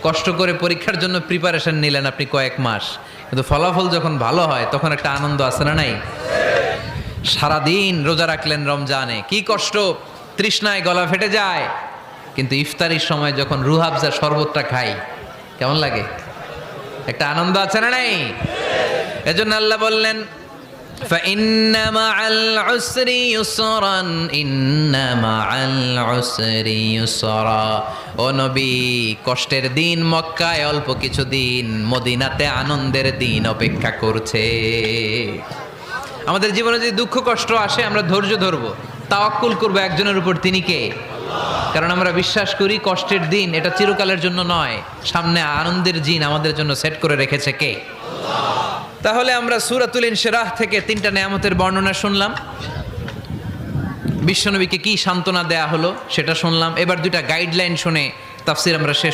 কষ্ট করে পরীক্ষার জন্য প্রিপারেশন নিলেন আপনি কয়েক মাস, কিন্তু ফলাফল যখন ভালো হয় তখন একটা আনন্দ আছে না নাই? সারাদিন রোজা রাখলেন রমজানে, কি কষ্ট, তৃষ্ণায় গলা ফেটে যায়, কিন্তু ইফতারির সময় যখন রুহ আফজা শরবতটা খাই কেমন লাগে? একটা আনন্দ আছে না নাই? এজন্য আল্লাহ বললেন فإن مع العسر يسرا إن مع العسر يسرا ও নবী, কষ্টের দিন মক্কায় অল্প কিছু দিন, মদিনাতে আনন্দের দিন অপেক্ষা করছে। আমাদের জীবনে যদি দুঃখ কষ্ট আসে আমরা ধৈর্য ধরবো, তাওয়াক্কুল করবো একজনের উপর, তিনি কে? কারণ আমরা বিশ্বাস করি কষ্টের দিন এটা চিরকালের জন্য নয়, সামনে আনন্দের দিন আমাদের জন্য সেট করে রেখেছে কে? তাহলে আমরা সূরাতুল ইনশিরাহ থেকে 3টা নেয়ামতের বর্ণনা শুনলাম, বিশ্বনবীকে কি সান্ত্বনা দেয়া হলো সেটা শুনলাম। এবার 2টা গাইডলাইন শুনে তাফসীর আমরা শেষ